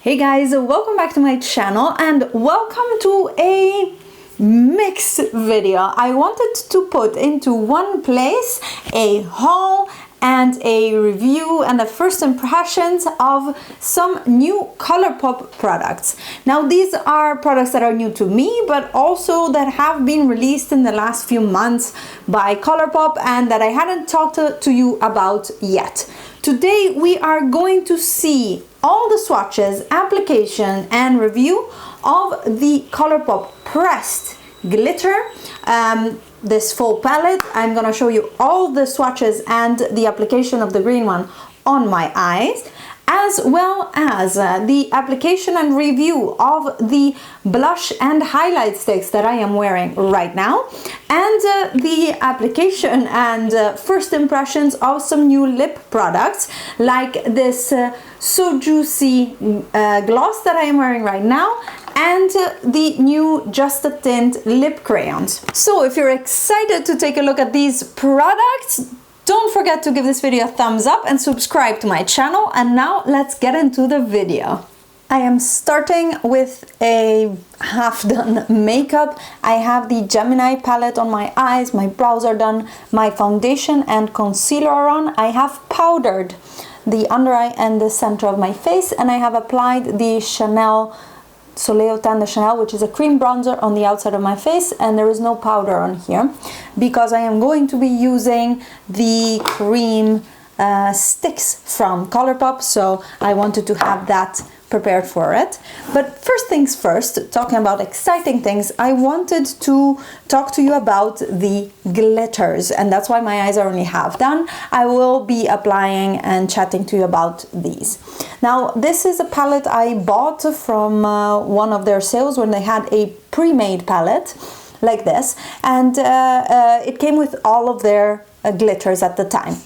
Hey guys, welcome back to my channel and welcome to a mix video. I wanted to put into one place a haul and a review and the first impressions of some new Colourpop products. Now these are products that are new to me, but also that have been released in the last few months by Colourpop and that I hadn't talked to you about yet. Today we are going to see all the swatches, application and review of the Colourpop pressed glitter, this full palette. I'm gonna show you all the swatches and the application of the green one on my eyes, as well as the application and review of the blush and highlight sticks that I am wearing right now, and the application and first impressions of some new lip products like this So Juicy gloss that I am wearing right now, and the new Just a Tint lip crayons. So if you're excited to take a look at these products, don't forget to give this video a thumbs up and subscribe to my channel. And now let's get into the video. I am starting with a half-done makeup. I have the Gemini palette on my eyes, my brows are done, my foundation and concealer are on. I have powdered the under eye and the center of my face, and I have applied the Chanel Soleil Tan de Chanel, which is a cream bronzer on the outside of my face, and there is no powder on here because I am going to be using the cream sticks from Colourpop, so I wanted to have that prepared for it. But first things first, talking about exciting things, I wanted to talk to you about the glitters, and that's why my eyes are only half done. I will be applying and chatting to you about these. Now this is a palette I bought from one of their sales when they had a pre-made palette like this, and it came with all of their glitters at the time.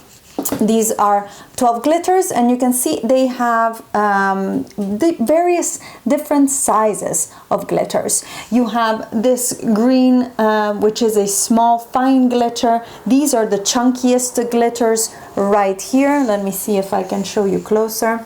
These are 12 glitters, and you can see they have the various different sizes of glitters. You have this green, which is a small fine glitter. These are the chunkiest glitters right here. Let me see if I can show you closer.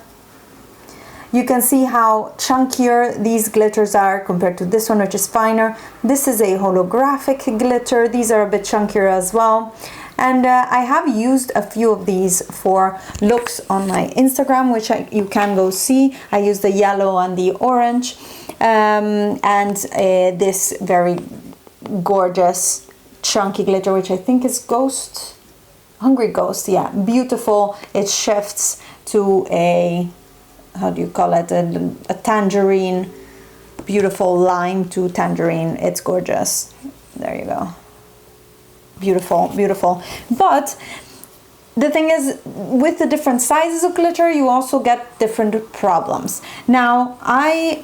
You can see how chunkier these glitters are compared to this one, which is finer. This is a holographic glitter. These are a bit chunkier as well. And I have used a few of these for looks on my Instagram, which you can go see. I use the yellow and the orange, and this very gorgeous chunky glitter, which I think is Ghost, Hungry Ghost, yeah, beautiful. It shifts to a, how do you call it, a tangerine, beautiful lime to tangerine. It's gorgeous. There you go. Beautiful, beautiful. But the thing is, with the different sizes of glitter, you also get different problems. Now, I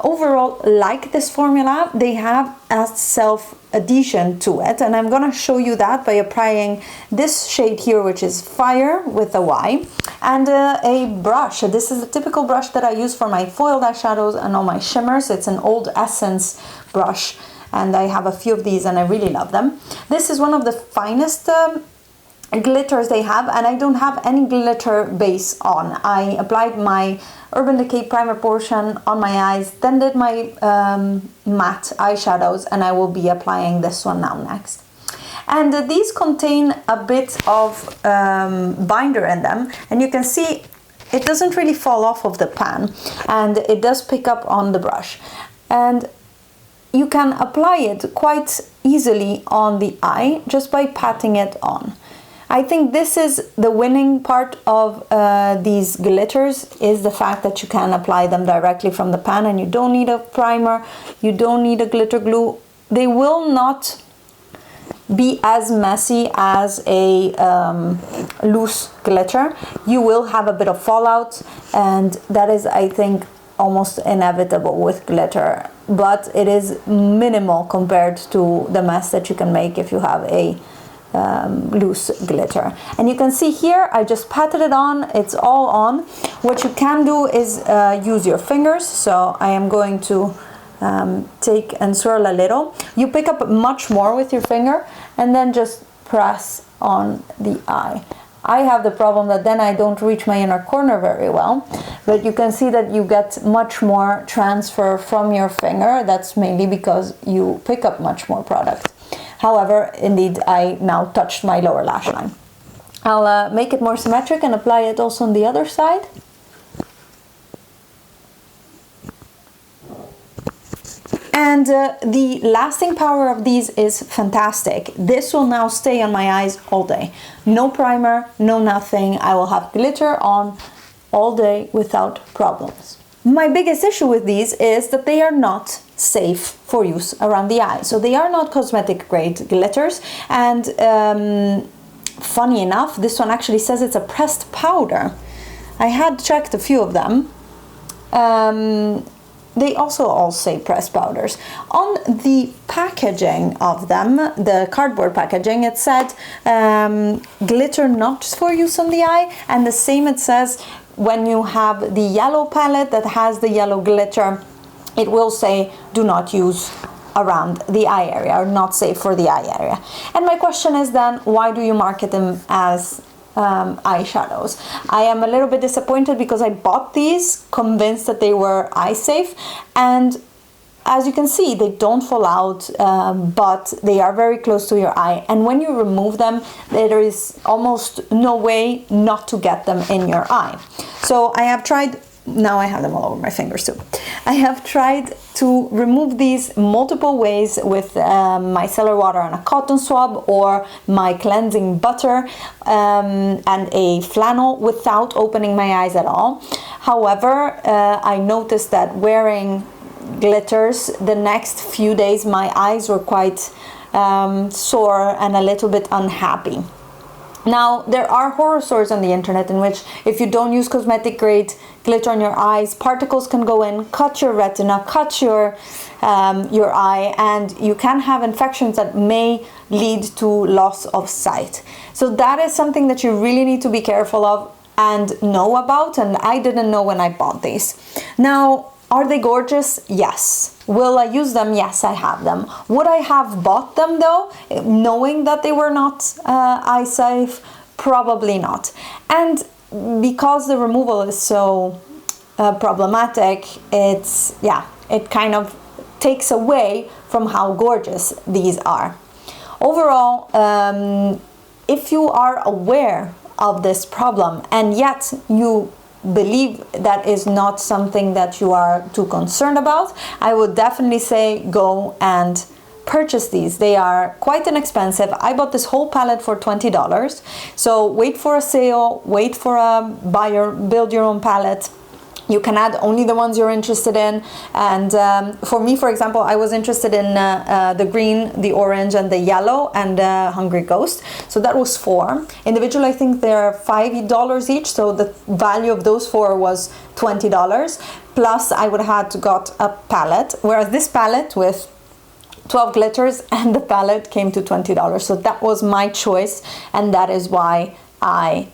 overall like this formula. They have a self-adhesion to it, and I'm gonna show you that by applying this shade here, which is Fire with a Y, and a brush. This is a typical brush that I use for my foiled eyeshadows and all my shimmers. It's an old Essence brush, and I have a few of these and I really love them. This is one of the finest glitters they have, and I don't have any glitter base on. I applied my Urban Decay primer portion on my eyes, then did my matte eyeshadows, and I will be applying this one now next. And these contain a bit of binder in them, and you can see it doesn't really fall off of the pan, and it does pick up on the brush. And you can apply it quite easily on the eye just by patting it on. I think this is the winning part of these glitters, is the fact that you can apply them directly from the pan and you don't need a primer, you don't need a glitter glue. They will not be as messy as a loose glitter. You will have a bit of fallout, and that is, I think, almost inevitable with glitter, but it is minimal compared to the mess that you can make if you have a loose glitter. And you can see here I just patted it on, it's all on. What you can do is use your fingers, so I am going to take and swirl a little. You pick up much more with your finger and then just press on the eye. I have the problem that then I don't reach my inner corner very well, but you can see that you get much more transfer from your finger. That's mainly because you pick up much more product. However, indeed, I now touched my lower lash line. I'll make it more symmetric and apply it also on the other side. And the lasting power of these is fantastic. This will now stay on my eyes all day. No primer, no nothing. I will have glitter on all day without problems. My biggest issue with these is that they are not safe for use around the eye. So they are not cosmetic grade glitters. And funny enough, this one actually says it's a pressed powder. I had checked a few of them. They also all say pressed powders. On the packaging of them, the cardboard packaging, it said glitter not for use on the eye, and the same it says when you have the yellow palette that has the yellow glitter, it will say do not use around the eye area, or not safe for the eye area. And my question is then, why do you market them as eyeshadows? I am a little bit disappointed because I bought these convinced that they were eye safe, and as you can see, they don't fall out, but they are very close to your eye, and when you remove them, there is almost no way not to get them in your eye. So I have tried, now I have them all over my fingers too. I have tried to remove these multiple ways with my micellar water on a cotton swab or my cleansing butter and a flannel without opening my eyes at all. However, I noticed that wearing glitters, the next few days my eyes were quite sore and a little bit unhappy. Now, there are horror stories on the internet in which if you don't use cosmetic grade glitter on your eyes, particles can go in, cut your retina, cut your eye, and you can have infections that may lead to loss of sight. So that is something that you really need to be careful of and know about, and I didn't know when I bought these. Now, are they gorgeous? Yes. Will I use them? Yes, I have them. Would I have bought them though, knowing that they were not eye safe? Probably not. And because the removal is so problematic, it kind of takes away from how gorgeous these are. Overall, if you are aware of this problem and yet you believe that is not something that you are too concerned about, I would definitely say go and purchase these. They are quite inexpensive. I bought this whole palette for $20. So wait for a sale, wait for a build your own palette. You can add only the ones you're interested in, and for me, for example, I was interested in the green, the orange, and the yellow, and Hungry Ghost. So that was 4. Individually, I think they're $5 each, so the value of those 4 was $20. Plus, I would have had to got a palette, whereas this palette with 12 glitters and the palette came to $20. So that was my choice, and that is why I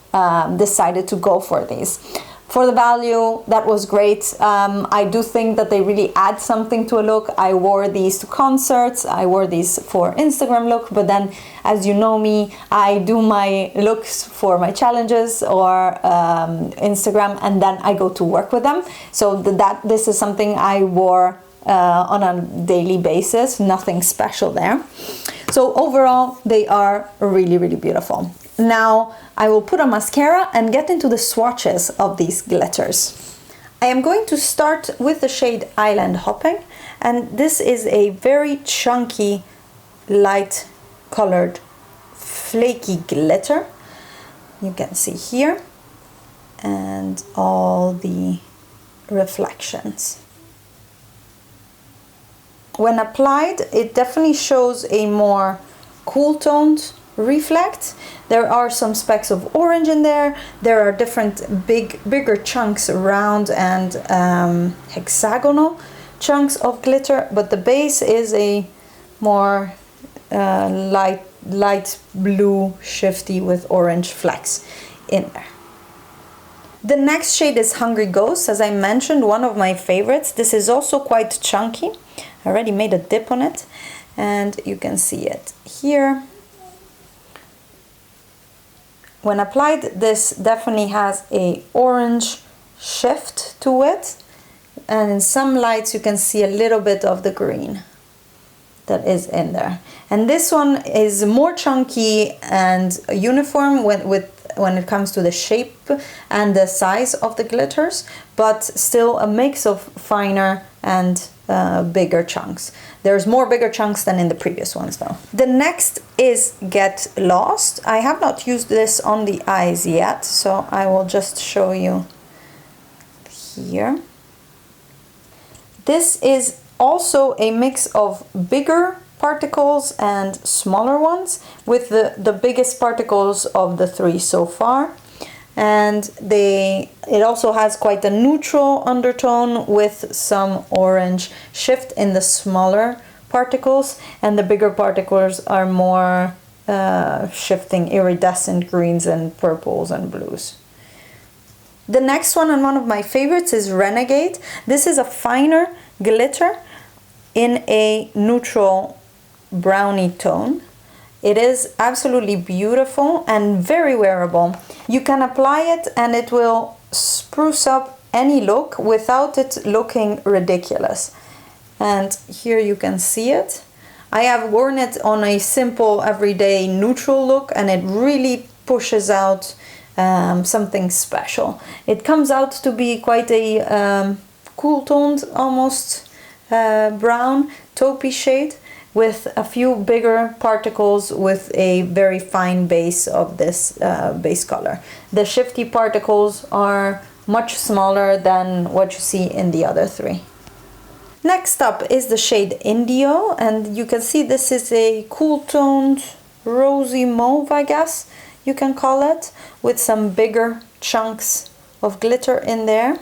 decided to go for these. For the value, that was great. I do think that they really add something to a look. I wore these to concerts, I wore these for Instagram look, but then, as you know me, I do my looks for my challenges or Instagram, and then I go to work with them. So this is something I wore on a daily basis, nothing special there. So overall, they are really, really beautiful. Now I will put on mascara and get into the swatches of these glitters. I am going to start with the shade Island Hopping, and this is a very chunky, light colored, flaky glitter. You can see here, and all the reflections. When applied, it definitely shows a more cool toned reflect. There are some specks of orange in there. There are different bigger chunks, round and hexagonal chunks of glitter, but the base is a more light blue shifty with orange flecks in there. The next shade is Hungry Ghost, as I mentioned, one of my favorites. This is also quite chunky. I already made a dip on it, and you can see it here. when applied, this definitely has a orange shift to it, and in some lights you can see a little bit of the green that is in there. And this one is more chunky and uniform when it comes to the shape and the size of the glitters, but still a mix of finer and bigger chunks. There's more bigger chunks than in the previous ones though. The next is Get Lost. I have not used this on the eyes yet, so I will just show you here. This is also a mix of bigger particles and smaller ones, with the biggest particles of the three so far. And it also has quite a neutral undertone with some orange shift in the smaller particles, and the bigger particles are more shifting iridescent greens and purples and blues. The next one, and one of my favorites, is Renegade. This is a finer glitter in a neutral brownie tone. It is absolutely beautiful and very wearable. You can apply it and it will spruce up any look without it looking ridiculous. And here you can see it. I have worn it on a simple everyday neutral look, and it really pushes out something special. It comes out to be quite a cool toned, almost brown taupey shade, with a few bigger particles with a very fine base of this base color. The shifty particles are much smaller than what you see in the other three. Next up is the shade Indio, and you can see this is a cool toned rosy mauve, I guess you can call it, with some bigger chunks of glitter in there.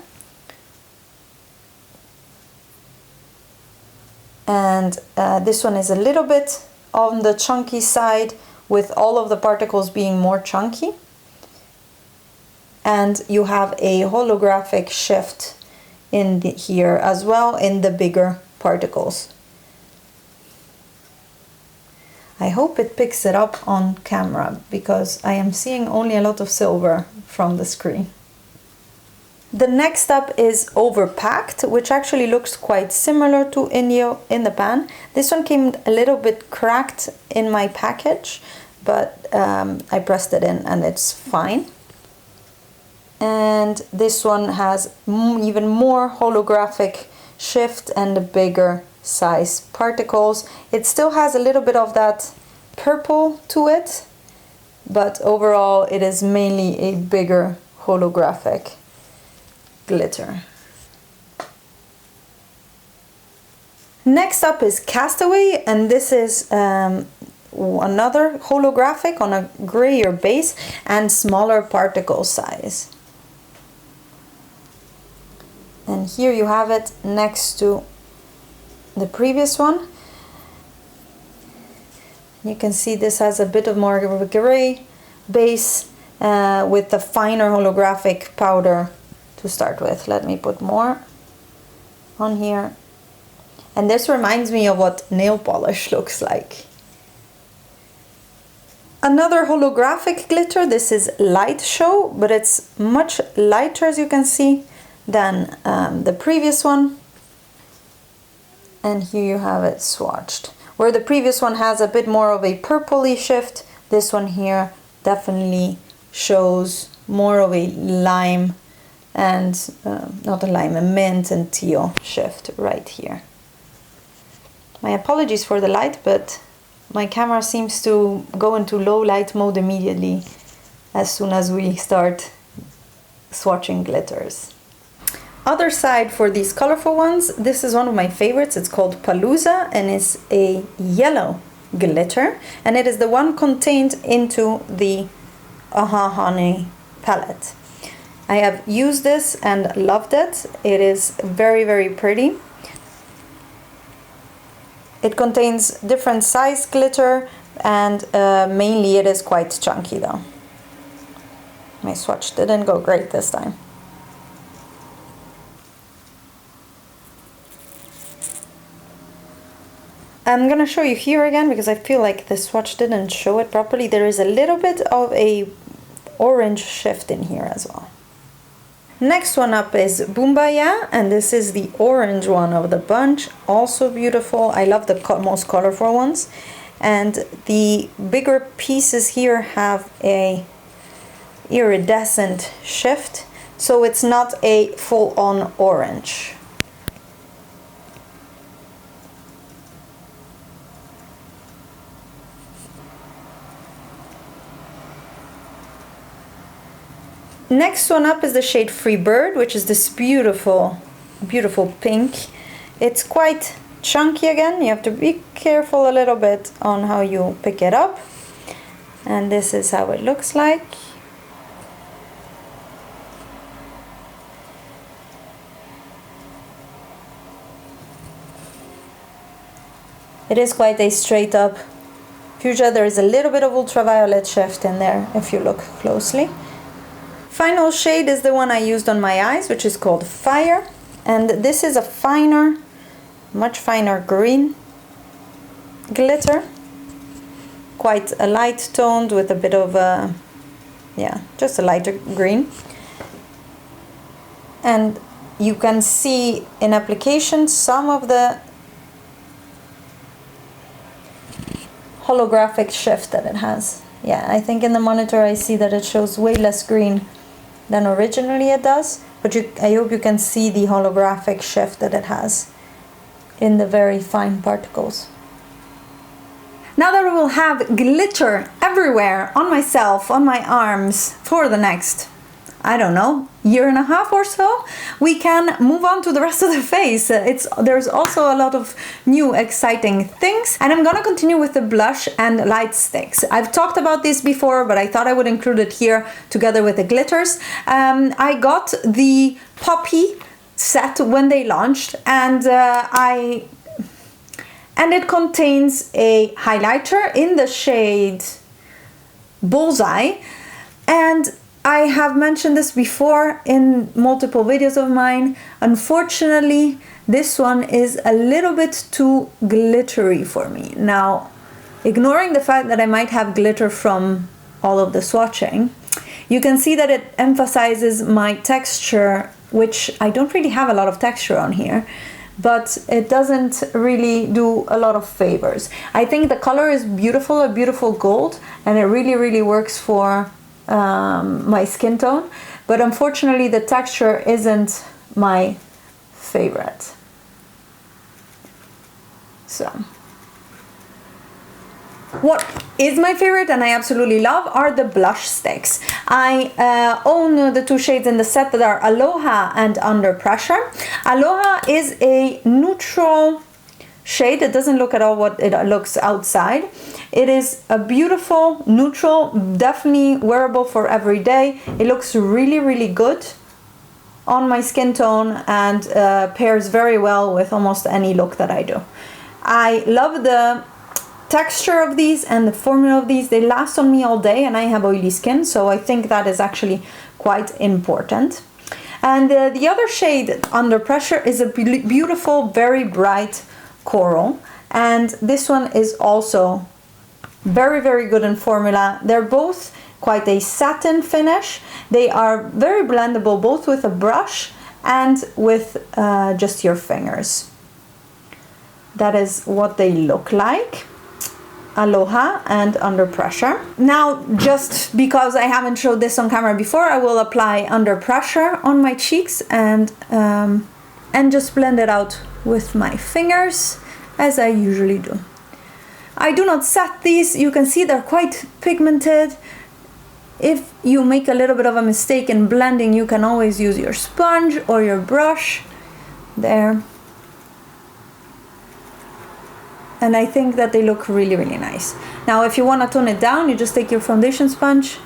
And this one is a little bit on the chunky side, with all of the particles being more chunky. And you have a holographic shift in here as well in the bigger particles. I hope it picks it up on camera, because I am seeing only a lot of silver from the screen. The next up is Overpacked, which actually looks quite similar to Indio in the pan. This one came a little bit cracked in my package, but I pressed it in and it's fine. And this one has even more holographic shift and bigger size particles. It still has a little bit of that purple to it, but overall it is mainly a bigger holographic glitter. Next up is Castaway, and this is another holographic on a grayer base and smaller particle size. And here you have it next to the previous one. You can see this has a bit of more of a gray base with the finer holographic powder to start with. Let me put more on here. And this reminds me of what nail polish looks like. Another holographic glitter, this is Light Show, but it's much lighter, as you can see, than the previous one. And here you have it swatched. Where the previous one has a bit more of a purpley shift, this one here definitely shows more of a lime and not a lime, a mint and teal shift right here. My apologies for the light, but my camera seems to go into low light mode immediately as soon as we start swatching glitters. Other side for these colorful ones, this is one of my favorites. It's called Palooza and it's a yellow glitter, and it is the one contained into the Aha Honey palette. I have used this and loved it. It is very, very pretty. It contains different size glitter, and mainly it is quite chunky though. My swatch didn't go great this time. I'm gonna show you here again because I feel like the swatch didn't show it properly. There is a little bit of a orange shift in here as well. Next one up is Boombayah, and this is the orange one of the bunch. Also beautiful. I love the most colorful ones. And the bigger pieces here have a iridescent shift, so it's not a full-on orange. Next one up is the shade Free Bird, which is this beautiful, beautiful pink. It's quite chunky again. You have to be careful a little bit on how you pick it up. And this is how it looks like. It is quite a straight up fuchsia. There is a little bit of ultraviolet shift in there if you look closely. Final shade is the one I used on my eyes, which is called Fire. And this is a finer, much finer green glitter. Quite a light toned with a bit of a, yeah, just a lighter green. And you can see in application some of the holographic shift that it has. Yeah, I think in the monitor I see that it shows way less green than originally it does, but I hope you can see the holographic shift that it has in the very fine particles. Now that we will have glitter everywhere on myself, on my arms for the next, I don't know, year and a half or so, we can move on to the rest of the face. There's also a lot of new exciting things, and I'm gonna continue with the blush and light sticks. I've talked about this before, but I thought I would include it here together with the glitters. I got the Poppy set when they launched, and it contains a highlighter in the shade Bullseye, and I have mentioned this before in multiple videos of mine. Unfortunately, this one is a little bit too glittery for me. Now, ignoring the fact that I might have glitter from all of the swatching, you can see that it emphasizes my texture, which I don't really have a lot of texture on here, but it doesn't really do a lot of favors. I think the color is beautiful, a beautiful gold, and it really, really works for my skin tone, but unfortunately the texture isn't my favorite. So what is my favorite and I absolutely love are the blush sticks. I own the two shades in the set that are Aloha and Under Pressure. Aloha is a neutral shade. It doesn't look at all what it looks outside. It is a beautiful neutral, definitely wearable for every day. It looks really, really good on my skin tone and pairs very well with almost any look that I do. I love the texture of these and the formula of these. They last on me all day, and I have oily skin, so I think that is actually quite important. And the other shade, Under Pressure, is a beautiful, very bright coral, and this one is also very, very good in formula. They're both quite a satin finish. They are very blendable both with a brush and with just your fingers. That is what they look like. Aloha and Under Pressure. Now, just because I haven't showed this on camera before, I will apply Under Pressure on my cheeks and just blend it out with my fingers as I usually do. I do not set these. You can see they're quite pigmented. If you make a little bit of a mistake in blending, you can always use your sponge or your brush there. And I think that they look really, really nice. Now, if you want to tone it down, you just take your foundation sponge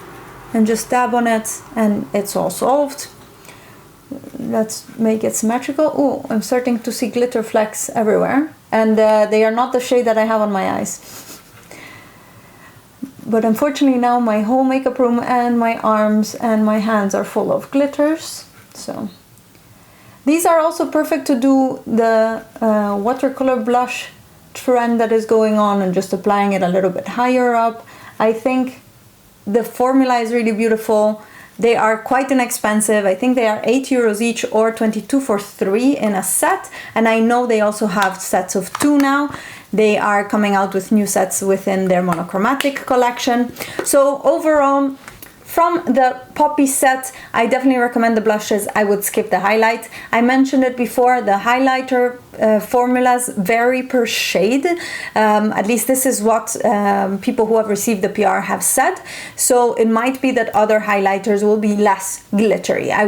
and just dab on it, and it's all solved. Let's make it symmetrical. Oh, I'm starting to see glitter flecks everywhere, and they are not the shade that I have on my eyes. But unfortunately now my whole makeup room and my arms and my hands are full of glitters. So these are also perfect to do the watercolor blush trend that is going on and just applying it a little bit higher up. I think The formula is really beautiful. They are quite inexpensive. I think they are €8 each or 22 for 3 in a set. And I know they also have sets of 2 now. They are coming out with new sets within their monochromatic collection. So overall, from the Poppy set, I definitely recommend the blushes. I would skip the highlight. I mentioned it before, the highlighter formulas vary per shade. At least this is what people who have received the PR have said. So it might be that other highlighters will be less glittery. I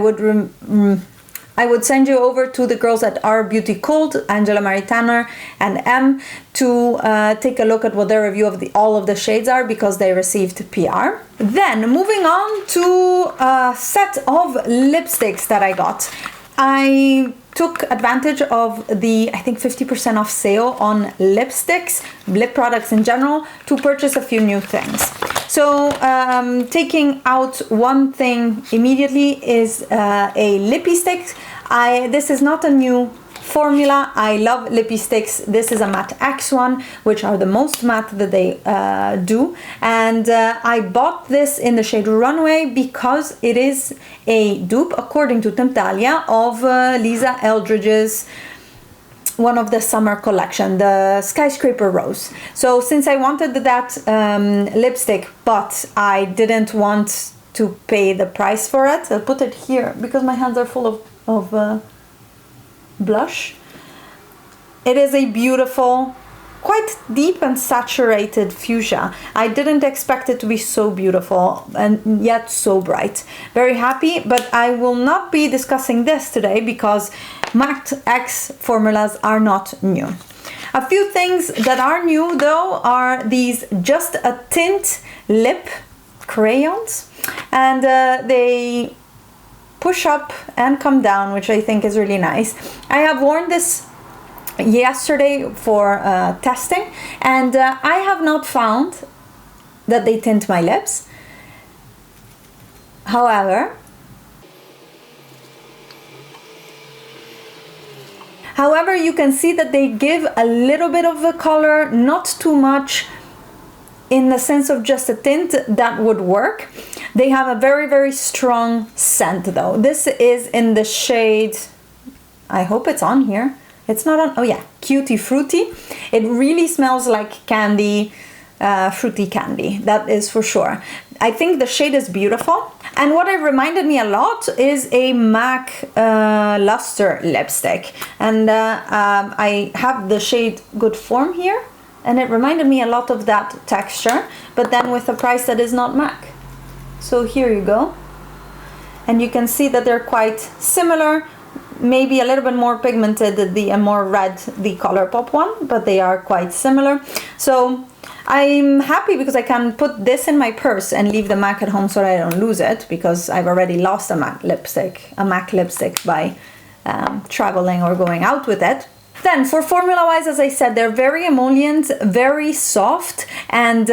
would send you over to the girls at Our Beauty Cult, Angela Marie Tanner and M, to take a look at what their review of all of the shades are, because they received PR. Then moving on to a set of lipsticks that I got. I took advantage of the, I think, 50% off sale on lipsticks, lip products in general, to purchase a few new things. So taking out one thing immediately is a lippy stick. This is not a new formula. I love lippy sticks. This is a matte X one, which are the most matte that they do. And I bought this in the shade Runway because it is a dupe, according to Temptalia, of Lisa Eldridge's one of the summer collection, the Skyscraper Rose. So since I wanted that lipstick, but I didn't want to pay the price for it, I'll put it here because my hands are full of blush. It is a beautiful, quite deep and saturated fuchsia. I didn't expect it to be so beautiful and yet so bright. Very happy, but I will not be discussing this today because MAC X formulas are not new. A few things that are new though are these Just a Tint lip crayons, and they push up and come down, which I think is really nice. I have worn this yesterday for testing, and I have not found that they tint my lips. However, you can see that they give a little bit of a color, not too much, in the sense of just a tint that would work. They have a very, very strong scent though. This is in the shade, I hope it's on here. It's not on, oh yeah, Cutie Fruity. It really smells like candy, fruity candy, that is for sure. I think the shade is beautiful. And what it reminded me a lot is a MAC Luster lipstick. And I have the shade Good Form here, and it reminded me a lot of that texture, but then with a price that is not MAC. So here you go. And you can see that they're quite similar, maybe a little bit more pigmented, and more red, the Colourpop one, but they are quite similar. So I'm happy because I can put this in my purse and leave the MAC at home so I don't lose it, because I've already lost a MAC lipstick by traveling or going out with it. Then for formula wise, as I said, they're very emollient, very soft, and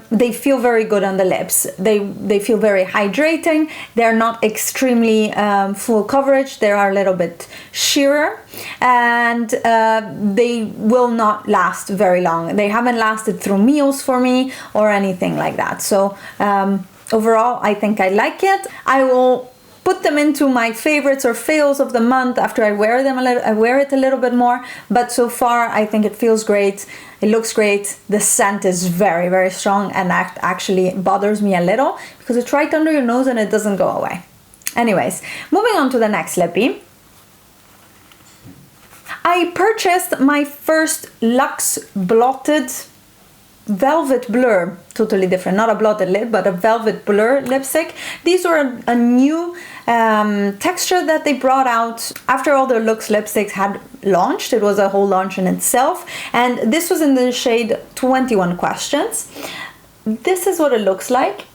they feel very good on the lips. They feel very hydrating. They're not extremely full coverage. They are a little bit sheerer, and they will not last very long. They haven't lasted through meals for me or anything like that. So overall, I think I like it. I will put them into my favorites or fails of the month after I wear them I wear it a little bit more, but so far I think it feels great, it looks great, the scent is very, very strong, and that actually bothers me a little because it's right under your nose and it doesn't go away. Anyways, moving on to the next lippy. I purchased my first Luxe Blotted Velvet Blur, totally different, not a blotted lip, but a Velvet Blur lipstick. These were a new texture that they brought out after all their Luxe lipsticks had launched. It was a whole launch in itself, and this was in the shade 21 Questions. This is what it looks like,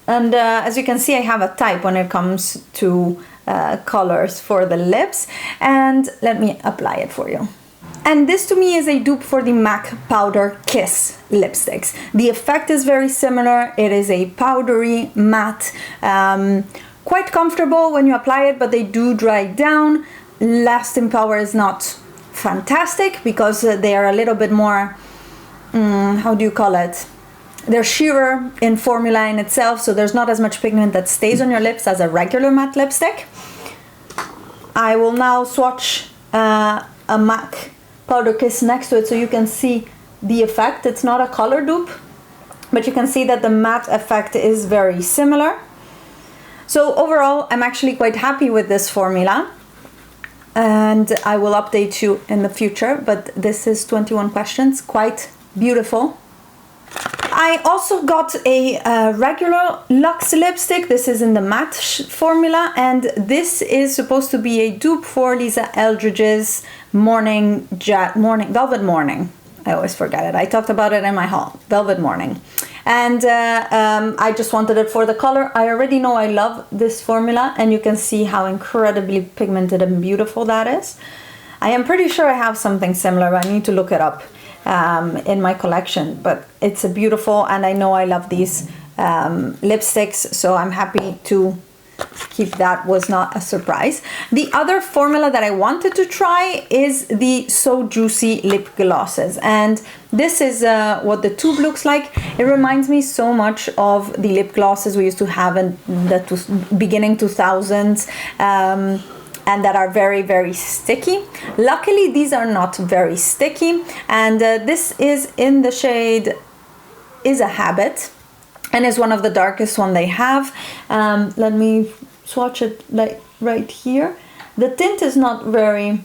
and as you can see, I have a type when it comes to colors for the lips, and let me apply it for you. And this to me is a dupe for the MAC Powder Kiss lipsticks. The effect is very similar. It is a powdery matte, quite comfortable when you apply it, but they do dry down. Lasting power is not fantastic because they are a little bit more, how do you call it? they're sheerer in formula in itself, so there's not as much pigment that stays on your lips as a regular matte lipstick. I will now swatch a MAC Powder Kiss next to it so you can see the effect. It's not a color dupe, but you can see that the matte effect is very similar. So overall, I'm actually quite happy with this formula, and I will update you in the future, but this is 21 Questions, quite beautiful. I also got a regular Luxe lipstick. This is in the matte formula, and this is supposed to be a dupe for Lisa Eldridge's Velvet Morning. I always forget it. I talked about it in my haul, Velvet Morning. And I just wanted it for the color. I already know I love this formula, and you can see how incredibly pigmented and beautiful that is. I am pretty sure I have something similar, but I need to look it up in my collection. But it's a beautiful, and I know I love these lipsticks, so I'm happy to keep that. Was not a surprise. The other formula that I wanted to try is the So Juicy lip glosses, and this is what the tube looks like. It reminds me so much of the lip glosses we used to have in the beginning 2000s, and that are very, very sticky. Luckily, these are not very sticky, and this is in the shade Is a Habit, and is one of the darkest one they have. Let me swatch it like right here. The tint is not very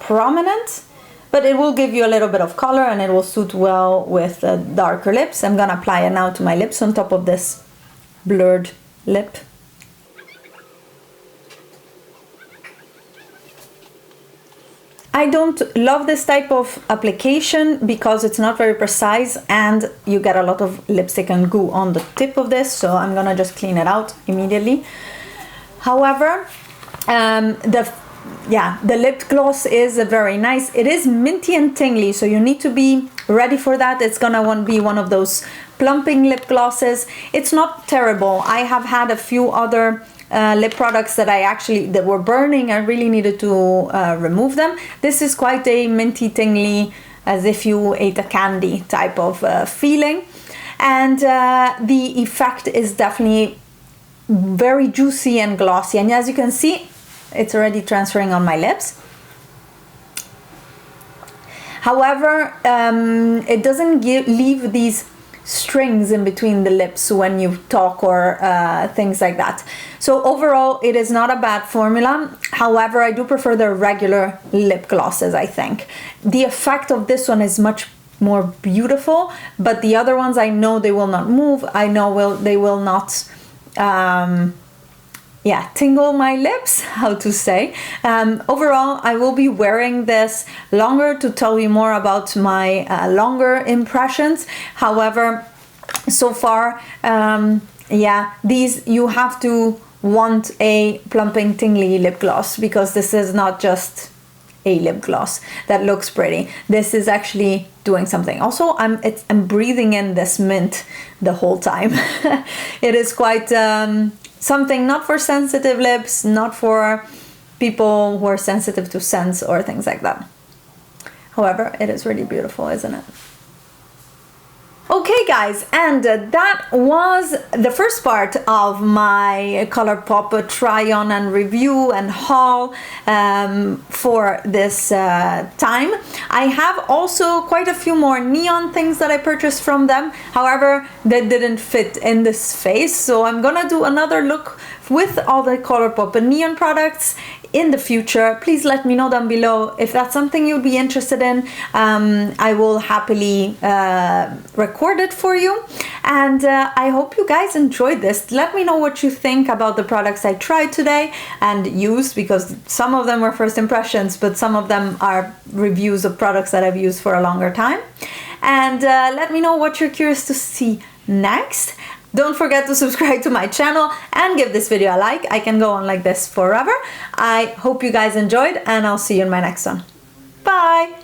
prominent, but it will give you a little bit of color, and it will suit well with darker lips. I'm gonna apply it now to my lips on top of this blurred lip. I don't love this type of application because it's not very precise, and you get a lot of lipstick and goo on the tip of this, so I'm gonna just clean it out immediately. However, the lip gloss is very nice. It is minty and tingly, so you need to be ready for that. It's gonna be one of those plumping lip glosses. It's not terrible. I have had a few other lip products that were burning. I really needed to remove them. This is quite a minty tingly, as if you ate a candy type of feeling, and the effect is definitely very juicy and glossy, and as you can see, it's already transferring on my lips. However, it doesn't leave these strings in between the lips when you talk or things like that. So overall, it is not a bad formula. However, I do prefer the regular lip glosses, I think. The effect of this one is much more beautiful, but the other ones, I know they will not move. I know they will not tingle my lips, how to say. Overall, I will be wearing this longer to tell you more about my longer impressions. However, so far, these, you have to want a plumping, tingly lip gloss, because this is not just a lip gloss that looks pretty. This is actually doing something. Also, I'm breathing in this mint the whole time. It is quite something not for sensitive lips, not for people who are sensitive to scents or things like that. However, it is really beautiful, isn't it? Okay guys, and that was the first part of my Colourpop try on and review and haul for this time. I have also quite a few more neon things that I purchased from them. However, they didn't fit in this face, so I'm gonna do another look with all the Colourpop neon products in the future. Please let me know down below if that's something you'd be interested in. I will happily record it for you, and I hope you guys enjoyed this. Let me know what you think about the products I tried today and used, because some of them were first impressions, but some of them are reviews of products that I've used for a longer time. And let me know what you're curious to see next. Don't forget to subscribe to my channel and give this video a like. I can go on like this forever. I hope you guys enjoyed, and I'll see you in my next one. Bye!